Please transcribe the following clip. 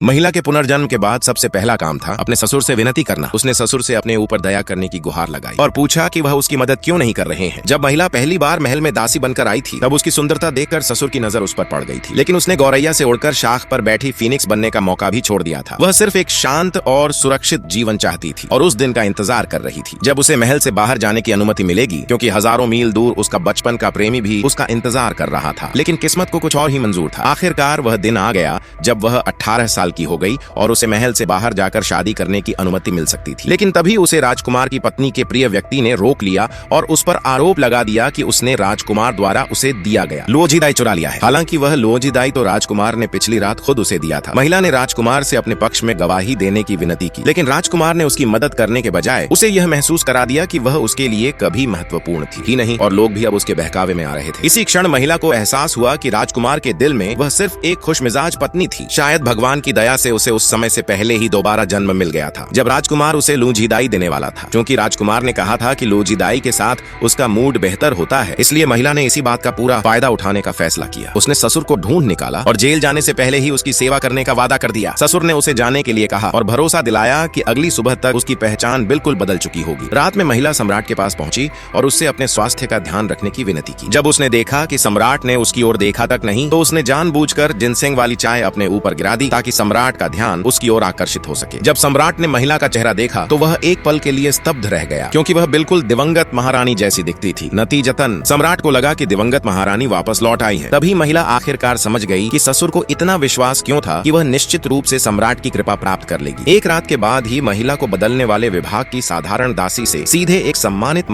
महिला के पुनर्जन्म के बाद सबसे पहला काम था अपने ससुर से विनती करना। उसने ससुर से अपने ऊपर दया करने की गुहार लगाई और पूछा कि वह उसकी मदद क्यों नहीं कर रहे हैं। जब महिला पहली बार महल में दासी बनकर आई थी तब उसकी सुंदरता देखकर ससुर की नजर उस पर पड़ गई थी, लेकिन उसने गौरैया से उड़कर शाख पर बैठी फीनिक्स बनने का मौका भी छोड़ दिया था। वह सिर्फ एक शांत और सुरक्षित जीवन चाहती थी और उस दिन का इंतजार कर रही थी जब उसे महल से बाहर जाने की अनुमति मिलेगी, क्योंकि हजारों मील दूर उसका बचपन का प्रेमी भी उसका इंतजार कर रहा था। लेकिन किस्मत को कुछ और ही मंजूर था। आखिरकार वह दिन आ गया जब वह 18 साल की हो गई और उसे महल से बाहर जाकर शादी करने की अनुमति मिल सकती थी। लेकिन तभी उसे राजकुमार की पत्नी के प्रिय व्यक्ति ने रोक लिया और उस पर आरोप लगा दिया कि उसने राजकुमार द्वारा उसे दिया गया लोजीदाई चुरा लिया है। हालांकि वह लोजीदाई तो राजकुमार ने पिछली रात खुद उसे दिया था। महिला ने राजकुमार से अपने पक्ष में गवाही देने की विनती की, लेकिन राजकुमार ने उसकी मदद करने के बजाय उसे यह महसूस करा दिया कि वह उसके लिए कभी महत्वपूर्ण थी ही नहीं और लोग भी अब उसके बहकावे में आ रहे थे। इसी क्षण महिला को एहसास हुआ कि राजकुमार के दिल में वह सिर्फ एक खुशमिजाज पत्नी थी। शायद भगवान की दया से उसे उस समय से पहले ही दोबारा जन्म मिल गया था जब राजकुमार उसे लोजीदाई देने वाला था। क्योंकि राजकुमार ने कहा था कि लोजीदाई के साथ उसका मूड बेहतर होता है, इसलिए महिला ने इसी बात का पूरा फायदा उठाने का फैसला किया। उसने ससुर को ढूंढ निकाला और जेल जाने से पहले ही उसकी सेवा करने का वादा कर दिया। ससुर ने उसे जाने के लिए कहा और भरोसा दिलाया कि अगली सुबह तक उसकी पहचान बिल्कुल बदल चुकी होगी। रात में महिला सम्राट के पास पहुंची और उससे अपने स्वास्थ्य का ध्यान रखने की विनती की। जब उसने देखा कि सम्राट ने उसकी ओर देखा तक नहीं, तो उसने जानबूझकर जिनसेंग वाली चाय अपने ऊपर गिरा दी ताकि सम्राट का ध्यान उसकी ओर आकर्षित हो सके। जब सम्राट ने महिला का चेहरा देखा तो वह एक पल के लिए स्तब्ध रह गया, क्योंकि वह बिल्कुल दिवंगत महारानी जैसी दिखती थी। नतीजतन सम्राट को लगा कि दिवंगत महारानी वापस लौट आई है। तभी महिला आखिरकार समझ गई कि ससुर को इतना विश्वास क्यों था कि वह निश्चित रूप से सम्राट की कृपा प्राप्त कर लेगी। एक रात के बाद ही महिला को बदलने वाले विभाग की साधारण दासी से सीधे एक सम्मानित